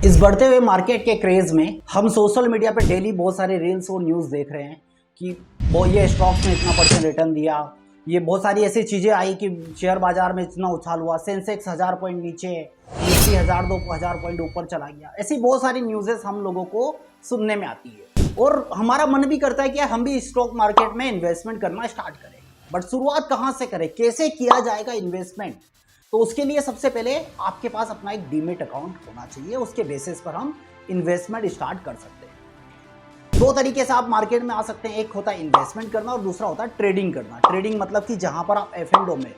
इस बढ़ते हुए मार्केट के क्रेज में हम सोशल मीडिया पे डेली बहुत सारे रील्स और न्यूज़ देख रहे हैं कि वो ये स्टॉक्स ने इतना परसेंट रिटर्न दिया। ये बहुत सारी ऐसी चीज़ें आई कि शेयर बाजार में इतना उछाल हुआ, सेंसेक्स 1000 पॉइंट नीचे, निफ्टी 1000 पॉइंट ऊपर चला गया। ऐसी बहुत सारी न्यूज़ेस हम लोगों को सुनने में आती है और हमारा मन भी करता है कि हम भी स्टॉक मार्केट में इन्वेस्टमेंट करना स्टार्ट करें। बट शुरुआत कहाँ से करें, कैसे किया जाएगा इन्वेस्टमेंट? तो उसके लिए सबसे पहले आपके पास अपना एक डीमेट अकाउंट होना चाहिए। उसके बेसिस पर हम इन्वेस्टमेंट स्टार्ट कर सकते हैं। दो तरीके से आप मार्केट में आ सकते हैं, एक होता है इन्वेस्टमेंट करना और दूसरा होता है ट्रेडिंग करना। ट्रेडिंग मतलब कि जहां पर आप एफ&ओ में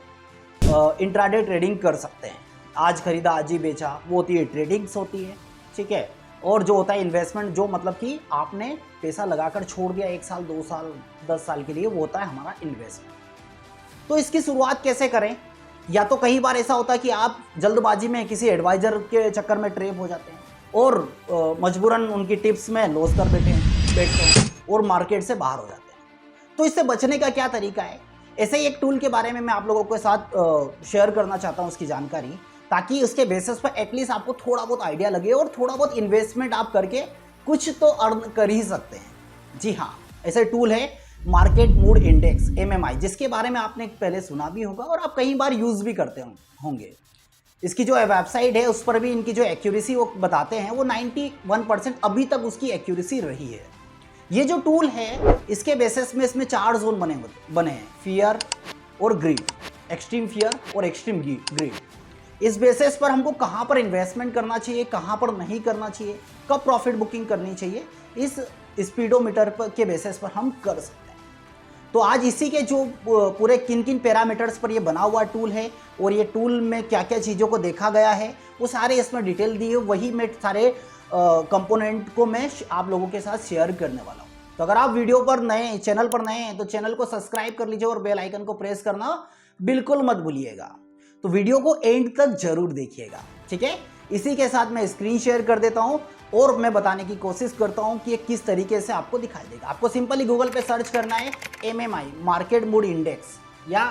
इंट्राडे ट्रेडिंग कर सकते हैं। आज खरीदा आज ही बेचा, वो होती है ट्रेडिंग्स होती है, ठीक है। और जो होता है इन्वेस्टमेंट, जो मतलब कि आपने पैसा लगाकर छोड़ दिया 1 साल 2 साल 10 साल के लिए, वो होता है हमारा इन्वेस्टमेंट। तो इसकी शुरुआत कैसे करें? या तो कई बार ऐसा होता है कि आप जल्दबाजी में किसी एडवाइजर के चक्कर में ट्रैप हो जाते हैं और मजबूरन उनकी टिप्स में लॉस कर बैठते हैं और मार्केट से बाहर हो जाते हैं। तो इससे बचने का क्या तरीका है? ऐसे ही एक टूल के बारे में मैं आप लोगों के साथ शेयर करना चाहता हूँ उसकी जानकारी, ताकि उसके बेसिस पर एटलीस्ट आपको थोड़ा बहुत आइडिया लगे और थोड़ा बहुत इन्वेस्टमेंट आप करके कुछ तो अर्न कर ही सकते हैं। जी हाँ, ऐसा टूल है मार्केट मूड इंडेक्स MMI, जिसके बारे में आपने पहले सुना भी होगा और आप कई बार यूज भी करते होंगे। इसकी जो वेबसाइट है उस पर भी इनकी जो एक्यूरेसी वो बताते हैं, वो 91% अभी तक उसकी एक्यूरेसी रही है। ये जो टूल है इसके बेसिस में इसमें 4 जोन बने हैं, फियर और ग्रीड, एक्सट्रीम फियर और एक्सट्रीम ग्रीड। इस बेसिस पर हमको कहाँ पर इन्वेस्टमेंट करना चाहिए, कहाँ पर नहीं करना चाहिए, कब प्रॉफिट बुकिंग करनी चाहिए, इस स्पीडोमीटर के बेसिस पर हम कर सकते हैं। तो आज इसी के जो पूरे किन किन पैरामीटर्स पर ये बना हुआ टूल है और ये टूल में क्या क्या चीज़ों को देखा गया है, वो सारे इसमें डिटेल दिए, वही मैं सारे कंपोनेंट को मैं आप लोगों के साथ शेयर करने वाला हूँ। तो अगर आप वीडियो पर नए, चैनल पर नए हैं तो चैनल को सब्सक्राइब कर लीजिए और बेल आइकन को प्रेस करना बिल्कुल मत भूलिएगा। तो वीडियो को एंड तक जरूर देखिएगा, ठीक है। इसी के साथ मैं स्क्रीन शेयर कर देता हूँ और मैं बताने की कोशिश करता हूँ कि ये किस तरीके से आपको दिखाई देगा। आपको सिंपली गूगल पे सर्च करना है MMI मार्केट मूड इंडेक्स, या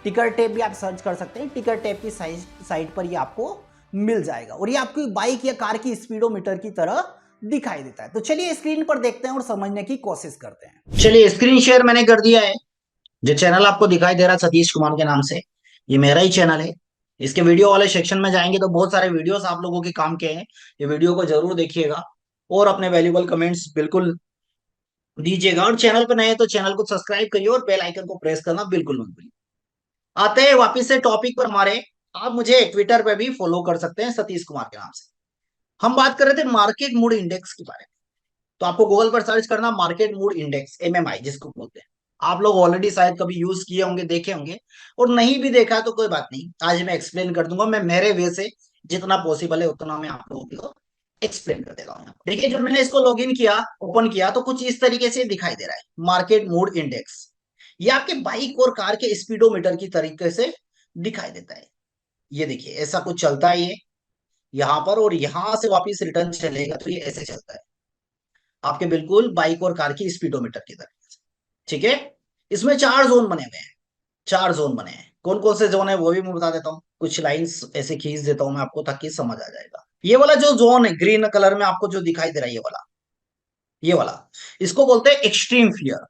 टिकर टेप भी आप सर्च कर सकते हैं। टिकर टेप की साइट पर ये आपको मिल जाएगा और ये आपकी बाइक या कार की स्पीडोमीटर की तरह दिखाई देता है। तो चलिए स्क्रीन पर देखते हैं और समझने की कोशिश करते हैं। चलिए स्क्रीन शेयर मैंने कर दिया है। जो चैनल आपको दिखाई दे रहा है सतीश कुमार के नाम से, ये मेरा ही चैनल है। इसके वीडियो वाले सेक्शन में जाएंगे तो बहुत सारे वीडियोस आप लोगों के काम के हैं। ये वीडियो को जरूर देखिएगा और अपने वैल्यूबल कमेंट्स बिल्कुल दीजिएगा। और चैनल पर नए हैं तो चैनल को सब्सक्राइब करिए और बेल आइकन को प्रेस करना बिल्कुल मत भूलिए। आते हैं वापिस से टॉपिक पर हमारे। आप मुझे ट्विटर पे भी फॉलो कर सकते हैं सतीश कुमार के नाम से। हम बात कर रहे थे मार्केट मूड इंडेक्स के बारे में। तो आपको गूगल पर सर्च करना मार्केट मूड इंडेक्स MMI, जिसको बोलते हैं। आप लोग ऑलरेडी शायद कभी यूज किए होंगे, देखे होंगे, और नहीं भी देखा तो कोई बात नहीं, आज मैं एक्सप्लेन कर दूंगा। मैं मेरे वे से जितना पॉसिबल है उतना मैं आप लोगों को एक्सप्लेन कर देता हूँ। देखिए, जब मैंने इसको लॉगिन किया, ओपन किया, तो कुछ इस तरीके से दिखाई दे रहा है मार्केट मूड इंडेक्स। ये आपके बाइक और कार के स्पीडोमीटर की तरीके से दिखाई देता है। ये देखिए, ऐसा कुछ चलता है ये यहाँ पर, और यहाँ से वापिस रिटर्न चलेगा तो ये ऐसे चलता है आपके बिल्कुल बाइक और कार की स्पीडोमीटर की तरह, ठीक है। इसमें 4 जोन बने हुए हैं। 4 जोन बने हैं। कौन कौन से जोन है वो भी मैं बता देता हूँ। कुछ लाइंस ऐसे खींच देता हूं मैं आपको ताकि समझ आ जाएगा। ये वाला जो जोन है ग्रीन कलर में आपको जो दिखाई दे रहा है, ये वाला इसको बोलते हैं एक्सट्रीम फियर।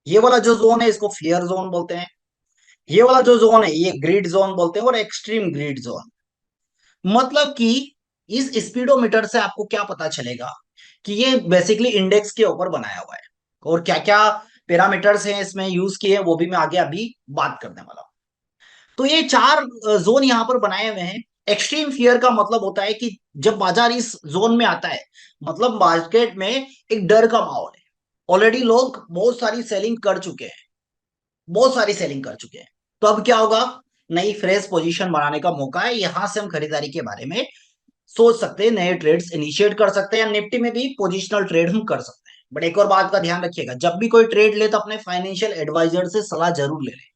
ये वाला जो जोन है इसको फियर जोन बोलते हैं। ये वाला जो जोन है ये ग्रीड जोन बोलते हैं, और एक्सट्रीम ग्रीड जोन। मतलब कि इस स्पीडोमीटर से आपको क्या पता चलेगा कि ये बेसिकली इंडेक्स के ऊपर बनाया हुआ है, और क्या क्या पैरामीटर्स हैं इसमें यूज किए हैं वो भी मैं आगे अभी बात करने वाला हूं। तो ये 4 जोन यहाँ पर बनाए हुए हैं। एक्सट्रीम फियर का मतलब होता है कि जब बाजार इस जोन में आता है, मतलब मार्केट में एक डर का माहौल है। ऑलरेडी लोग बहुत सारी सेलिंग कर चुके हैं, बहुत सारी सेलिंग कर चुके हैं। तो अब क्या होगा? नई फ्रेश पोजीशन बनाने का मौका है। यहां से हम खरीदारी के बारे में सोच सकते हैं, नए ट्रेड्स इनिशिएट कर सकते हैं, या निफ्टी में भी पोजिशनल ट्रेड हम कर सकते हैं। बट एक और बात का ध्यान रखिएगा, जब भी कोई ट्रेड ले तो अपने फाइनेंशियल एडवाइजर से सलाह जरूर ले लें।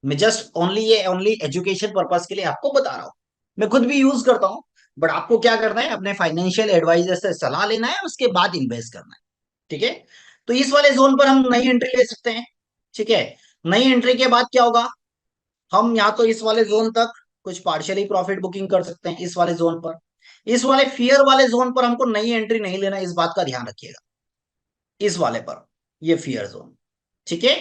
मैं जस्ट ओनली एजुकेशन पर्पस के लिए आपको बता रहा हूँ। मैं खुद भी यूज करता हूँ, बट आपको क्या करना है, अपने फाइनेंशियल एडवाइजर से सलाह लेना है, उसके बाद इन्वेस्ट करना है, ठीक है। तो इस वाले जोन पर हम नई एंट्री ले सकते हैं, ठीक है। नई एंट्री के बाद क्या होगा? हम या तो इस वाले जोन तक कुछ पार्शियली प्रॉफिट बुकिंग कर सकते हैं इस वाले जोन पर, इस वाले फियर वाले जोन पर हमको नई एंट्री नहीं लेना, इस बात का ध्यान रखिएगा। इस वाले पर, ये फियर जोन, ठीक है।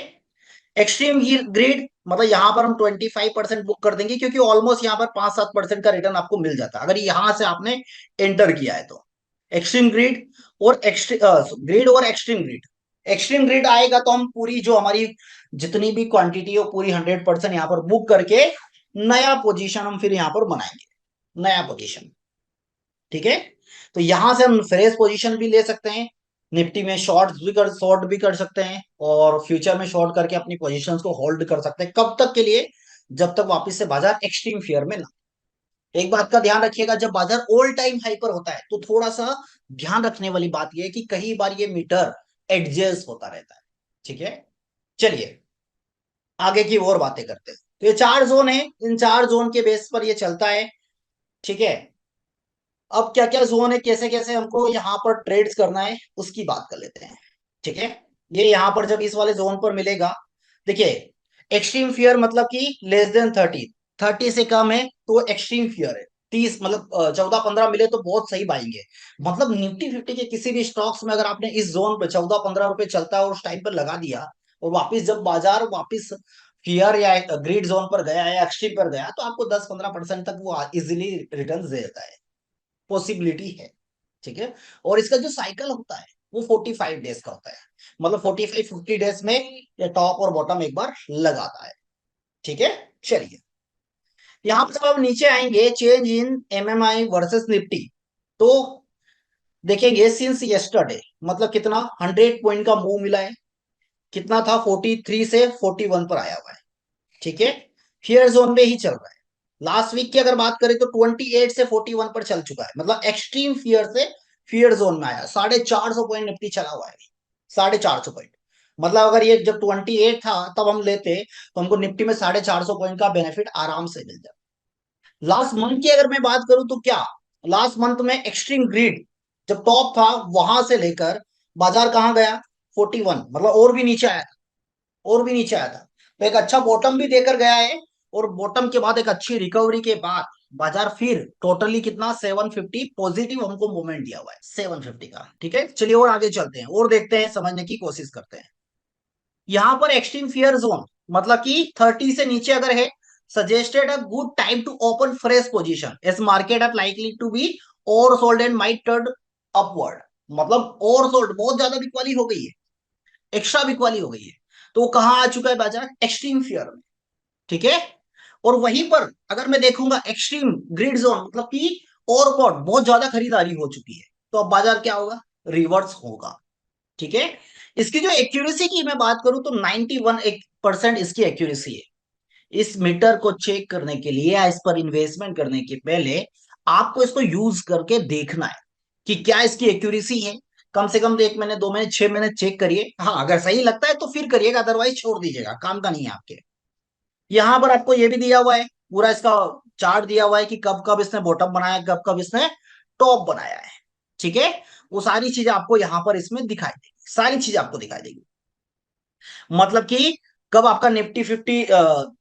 एक्सट्रीम ग्रीड मतलब यहां पर हम 25% बुक कर देंगे, क्योंकि ऑलमोस्ट यहां पर 5-7% का रिटर्न आपको मिल जाता है अगर यहां से आपने एंटर किया है तो। एक्सट्रीम ग्रीड और ग्रीड और एक्सट्रीम ग्रीड, एक्सट्रीम ग्रिड आएगा तो हम पूरी जो हमारी जितनी भी क्वांटिटी है पूरी 100% यहाँ पर बुक करके नया पोजीशन हम फिर यहाँ पर बनाएंगे, नया पोजीशन, ठीक है। तो यहां से हम फ्रेश पोजीशन भी ले सकते हैं, निफ्टी में शॉर्ट भी कर सकते हैं, और फ्यूचर में शॉर्ट करके अपनी पोजीशंस को होल्ड कर सकते हैं, कब तक के लिए, जब तक वापस से बाजार एक्सट्रीम फियर में ना। एक बात का ध्यान रखिएगा, जब बाजार ऑल टाइम हाई पर होता है तो थोड़ा सा ध्यान रखने वाली बात यह है कि कई बार ये मीटर एडजस्ट होता रहता है, ठीक है। चलिए आगे की और बातें करते हैं। तो ये 4 जोन है, इन 4 जोन के बेस पर ये चलता है, ठीक है। अब क्या क्या जोन है, कैसे कैसे हमको यहाँ पर ट्रेड्स करना है, उसकी बात कर लेते हैं, ठीक है। ये यहाँ पर जब इस वाले जोन पर मिलेगा, देखिए एक्सट्रीम फियर मतलब कि लेस देन 30, 30 से कम है तो एक्सट्रीम फियर है। 30 मतलब 14-15 मिले तो बहुत सही बाइंग है। मतलब निफ्टी 50 के किसी भी स्टॉक्स में अगर आपने इस जोन पे 14-15 रुपए चलता है और उस टाइम पर लगा दिया, और वापिस जब बाजार वापिस फियर या ग्रीड जोन पर गया या एक्सट्रीम पर गया, तो आपको 10-15% तक वो इजिली रिटर्न दे देता है, पॉसिबिलिटी है, ठीक है। और इसका जो साइकिल होता है वो 45 डेज का होता है, मतलब 45-50 डेज में ये टॉप और बॉटम एक बार लगाता है, ठीक है। चलिए यहां पर जब आप नीचे आएंगे, change in MMI versus Nifty, तो देखेंगे सिंस यस्टरडे, मतलब कितना 100 पॉइंट का मूव मिला है, कितना था 43 से 41 पर आया हुआ है, ठीक है। फियर जोन में ही चल रहा है। लास्ट वीक की अगर बात करें तो 28 से 41 पर चल चुका है, मतलब एक्सट्रीम फियर से फियर जोन में आया, 450 पॉइंट निफ्टी चला हुआ है, 450 पॉइंट। मतलब अगर ये जब 28 था तब हम लेते तो हमको निफ्टी में 450 पॉइंट का बेनिफिट आराम से मिल जाता। लास्ट मंथ की अगर मैं बात करूं तो क्या, लास्ट मंथ में एक्सट्रीम ग्रीड जब टॉप था वहां से लेकर बाजार कहां गया, 41, मतलब और भी नीचे आया था, और भी नीचे आया था। तो एक अच्छा बॉटम भी देकर गया है, और बॉटम के बाद एक अच्छी रिकवरी के बाद बाजार फिर टोटली कितना 750 पॉजिटिव हमको मूवमेंट दिया हुआ है, 750 का, ठीक है। चलिए और आगे चलते हैं और देखते हैं, समझने की कोशिश करते हैं। यहां पर एक्सट्रीम फियर जोन मतलब कि 30 से नीचे अगर है, suggested a good time to open fresh position as market are likely to be oversold and might turn upward. मतलब ओवर सोल्ड, बहुत ज्यादा बिकवाली हो गई है, एक्स्ट्रा बिकवाली हो गई है, तो वो कहां आ चुका है बाजार, एक्सट्रीम फियर में, ठीक है। और वहीं पर अगर मैं देखूंगा एक्सट्रीम ग्रिड जोन मतलब कि और बहुत ज्यादा खरीदारी हो चुकी है, तो अब बाजार क्या होगा, रिवर्स होगा, ठीक है। इसकी जो एक्यूरेसी की मैं बात करूं तो 91% इसकी एक्यूरेसी है। इस मीटर को चेक करने के लिए या इस पर इन्वेस्टमेंट करने के पहले आपको इसको यूज करके देखना है कि क्या इसकी एक्यूरेसी है। कम से कम 1 महीने 2 महीने 6 महीने चेक करिए, हाँ अगर सही लगता है तो फिर करिएगा, अदरवाइज छोड़ दीजिएगा, काम का नहीं है आपके। यहां पर आपको ये भी दिया हुआ है, पूरा इसका चार्ट दिया हुआ है कि कब कब इसने बॉटम बनाया, कब कब इसने टॉप बनाया है, ठीक है। वो सारी चीजें आपको यहां पर इसमें दिखाई देगी, सारी चीजें आपको दिखाई देगी। मतलब कि कब आपका निफ्टी 50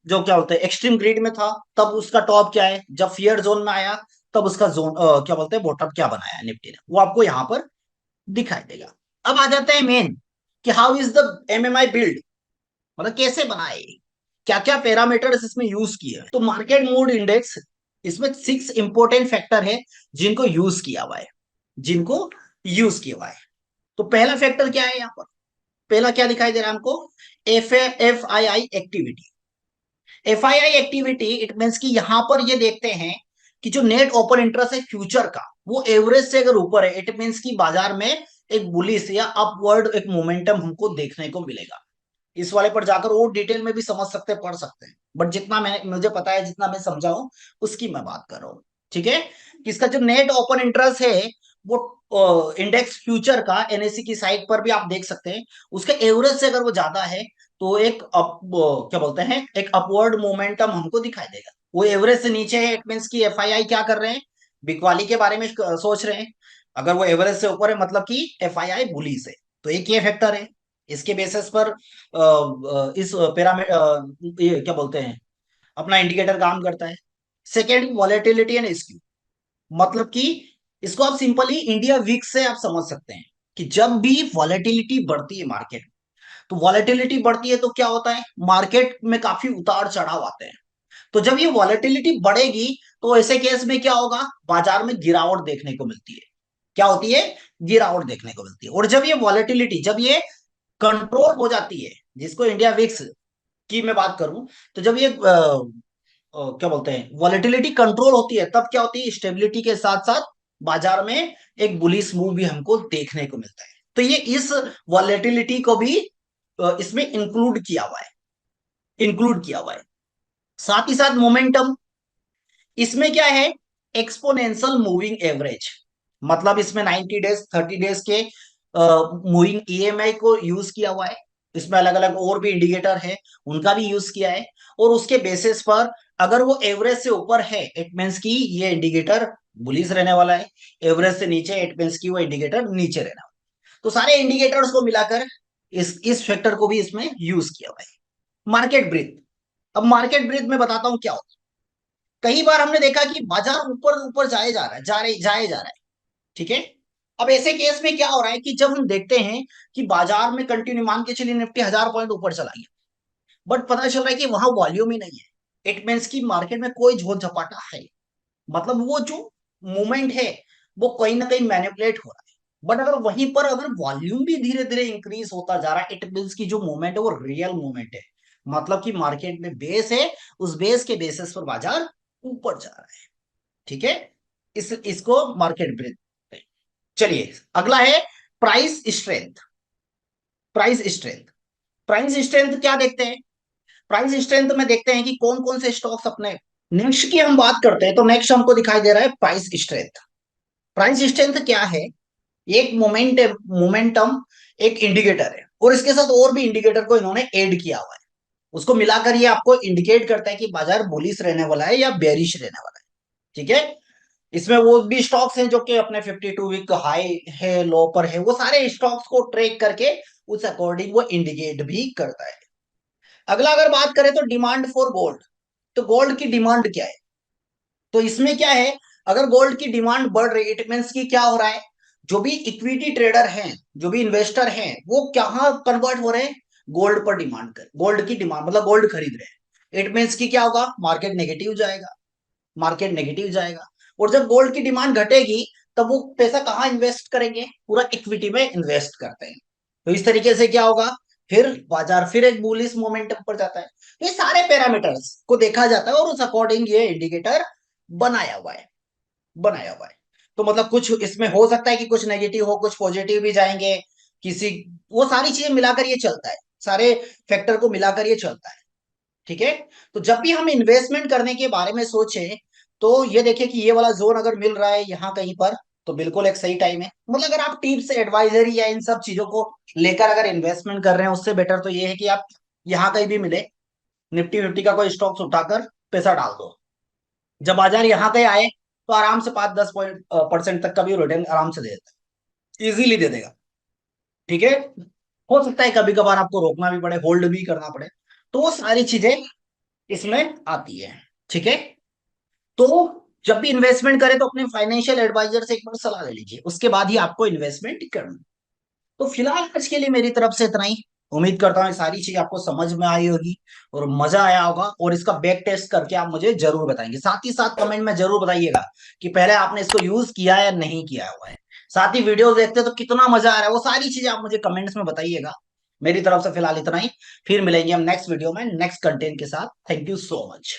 जो क्या बोलते हैं एक्सट्रीम ग्रिड में था तब उसका टॉप क्या है, जब फियर जोन में आया तब उसका जोन क्या बोलते हैं बॉटम क्या बनाया है निफ्टी ने, वो आपको यहां पर दिखाई देगा। अब आ जाते हैं मेन कि how is the MMI build, मतलब कैसे बनाए, क्या क्या पैरामीटर्स इसमें यूज किए हैं। तो मार्केट मूड इंडेक्स, इसमें 6 इंपॉर्टेंट फैक्टर है जिनको यूज किया हुआ है, जिनको यूज किया हुआ है। तो पहला फैक्टर क्या है यहाँ पर, पहला क्या दिखाई दे रहा है हमको, F I I activity. F I I activity it means कि यहां पर ये देखते हैं कि जो नेट ओपन इंटरेस्ट है फ्यूचर का वो एवरेज से अगर ऊपर है, इट मीन्स कि बाजार में एक बुलिश या अपवर्ड एक मोमेंटम हमको देखने को मिलेगा। इस वाले पर जाकर और डिटेल में भी समझ सकते हैं, पढ़ सकते हैं, बट जितना मैं मुझे पता है जितना मैं समझा हूं उसकी मैं बात कर रहा हूं, ठीक है। इसका जो नेट ओपन इंटरेस्ट है वो इंडेक्स फ्यूचर का एनएससी की साइट पर भी आप देख सकते हैं, उसके एवरेज से अगर वो ज्यादा है तो एक क्या बोलते हैं एक अपवर्ड मोमेंटम हमको दिखाई देगा। वो एवरेज से नीचे है, इट मीन्स की एफआईआई क्या कर रहे हैं, बिकवाली के बारे में सोच रहे हैं। अगर वो एवरेज से ऊपर है मतलब कि एफआईआई बुलिश है, तो एक ये फैक्टर है। इसके बेसिस पर इस पिरामिड ये क्या बोलते हैं अपना इंडिकेटर काम करता है। सेकेंड वॉलेटिलिटी एंड स्क्यू, मतलब कि इसको आप सिंपली इंडिया वीक से आप समझ सकते हैं कि जब भी वॉलेटिलिटी बढ़ती है मार्केट, तो वॉलेटिलिटी बढ़ती है तो क्या होता है, मार्केट में काफी उतार चढ़ाव आते हैं। तो जब ये वॉलेटिलिटी बढ़ेगी तो ऐसे केस में क्या होगा, बाजार में गिरावट देखने को मिलती है। क्या होती है, गिरावट देखने को मिलती है। और जब ये वॉलेटिलिटी, जब ये कंट्रोल हो जाती है, जिसको इंडिया विक्स की मैं बात करूं, तो जब ये क्या बोलते हैं, वॉलेटिलिटी कंट्रोल होती है, तब क्या होती है, स्टेबिलिटी के साथ साथ बाजार में एक बुलिश मूव भी हमको देखने को मिलता है। तो ये इस वॉलेटिलिटी को भी इसमें इंक्लूड किया हुआ है, इंक्लूड किया हुआ है। साथ ही साथ मोमेंटम, इसमें क्या है, एक्सपोनेंशियल मूविंग एवरेज, मतलब इसमें 90 डेज 30 डेज के मूविंग ईएमआई को यूज किया हुआ है। इसमें अलग अलग और भी इंडिकेटर है, उनका भी यूज किया है। और उसके बेसिस पर अगर वो एवरेज से ऊपर है, इट मीन्स की ये इंडिकेटर बुलिश रहने वाला है। एवरेज से नीचे, इट मीन्स की वो इंडिकेटर नीचे रहना वाला। तो सारे इंडिकेटर्स को मिलाकर इस फैक्टर को भी इसमें यूज किया हुआ है। मार्केट ब्रीथ, अब मार्केट ब्रीथ में बताता हूं क्या होता है। कई बार हमने देखा कि बाजार ऊपर ऊपर जाए जा रहा है, जाए जा रहा है, ठीक है। अब ऐसे केस में क्या हो रहा है कि जब हम देखते हैं कि बाजार में कंटिन्यू, मान के चलिए निफ्टी 1000 पॉइंट ऊपर चला गया, बट पता चल रहा है कि वहां वॉल्यूम ही नहीं है। इट मीन्स की मार्केट में कोई झोल झपाटा है, मतलब वो जो मूवमेंट है वो कहीं ना कहीं मैनिपुलेट हो रहा है। बट अगर वहीं पर अगर वॉल्यूम भी धीरे धीरे इंक्रीज होता जा रहा है, इट मीन्स की जो मूवमेंट है वो रियल मूवमेंट है, मतलब कि मार्केट में बेस है, उस बेस के बेसिस पर बाजार ऊपर जा रहा है, ठीक है। इसको मार्केट ब्रेथ। चलिए अगला है price strength. Price strength, price strength क्या देखते हैं, प्राइस स्ट्रेंथ में देखते हैं कि कौन कौन से स्टॉक्स अपने, नेक्स्ट की हम बात करते हैं तो नेक्स्ट हमको दिखाई दे रहा है प्राइस स्ट्रेंथ। प्राइस स्ट्रेंथ क्या है, एक मोमेंटम, एक इंडिकेटर है, और इसके साथ और भी इंडिकेटर को इन्होंने ऐड किया हुआ है। उसको मिलाकर ये आपको इंडिकेट करता है कि बाजार बुलिश रहने वाला है या बेरिश रहने वाला है, ठीक है। इसमें वो भी स्टॉक्स हैं जो कि अपने 52 वीक हाई है, लो पर है, वो सारे स्टॉक्स को ट्रैक करके उस अकॉर्डिंग वो इंडिकेट भी करता है। अगला अगर बात करें तो डिमांड फॉर गोल्ड, तो गोल्ड की डिमांड क्या है, तो इसमें क्या है, अगर गोल्ड की डिमांड बढ़ रही है, इट मीन्स की क्या हो रहा है, जो भी इक्विटी ट्रेडर हैं, जो भी इन्वेस्टर हैं, वो कहाँ कन्वर्ट हो रहे हैं, गोल्ड पर डिमांड कर, गोल्ड की डिमांड मतलब गोल्ड खरीद रहे हैं। इट मीन्स की क्या होगा, मार्केट नेगेटिव जाएगा, मार्केट नेगेटिव जाएगा। और जब गोल्ड की डिमांड घटेगी, तब वो पैसा कहाँ इन्वेस्ट करेंगे, पूरा इक्विटी में इन्वेस्ट करते हैं। तो इस तरीके से क्या होगा, फिर बाजार फिर एक बुलिश मोमेंटम पर जाता है। तो ये सारे पैरामीटर्स को देखा जाता है और उस अकॉर्डिंग ये इंडिकेटर बनाया हुआ है, बनाया हुआ है। तो मतलब कुछ इसमें हो सकता है कि कुछ नेगेटिव हो, कुछ पॉजिटिव भी जाएंगे, किसी, वो सारी चीजें मिलाकर ये चलता है, सारे फैक्टर को मिलाकर ये चलता है, ठीक है। तो जब भी हम इन्वेस्टमेंट करने के बारे में सोचे, तो ये देखिए कि ये वाला जोन अगर मिल रहा है यहाँ कहीं पर, तो बिल्कुल एक सही टाइम है। मतलब अगर आप टिप्स एडवाइजरी या इन सब चीजों को लेकर अगर इन्वेस्टमेंट कर रहे हैं, उससे बेटर तो ये है कि आप यहाँ कहीं भी मिले, निफ्टी फिफ्टी का कोई स्टॉक्स उठाकर पैसा डाल दो। जब बाजार यहाँ कहीं आए तो आराम से 5-10% तक का भी रिटर्न आराम से दे देता है, इजीली दे देगा, ठीक है। हो सकता है कभी कभार आपको रोकना भी पड़े, होल्ड भी करना पड़े, तो वो सारी चीजें इसमें आती है, ठीक है। तो जब भी इन्वेस्टमेंट करें तो अपने फाइनेंशियल एडवाइजर से एक बार सलाह ले लीजिए, उसके बाद ही आपको इन्वेस्टमेंट करना। तो फिलहाल आज के लिए मेरी तरफ से इतना ही। उम्मीद करता हूँ ये सारी चीज आपको समझ में आई होगी और मजा आया होगा, और इसका बैक टेस्ट करके आप मुझे जरूर बताएंगे। साथ ही साथ कमेंट में जरूर बताइएगा कि पहले आपने इसको यूज किया है या नहीं किया हुआ है। साथ ही वीडियो देखते हैं तो कितना मजा आ रहा है, वो सारी चीजें आप मुझे कमेंट्स में बताइएगा। मेरी तरफ से फिलहाल इतना ही, फिर मिलेंगे हम नेक्स्ट वीडियो में नेक्स्ट कंटेंट के साथ। Thank you so much.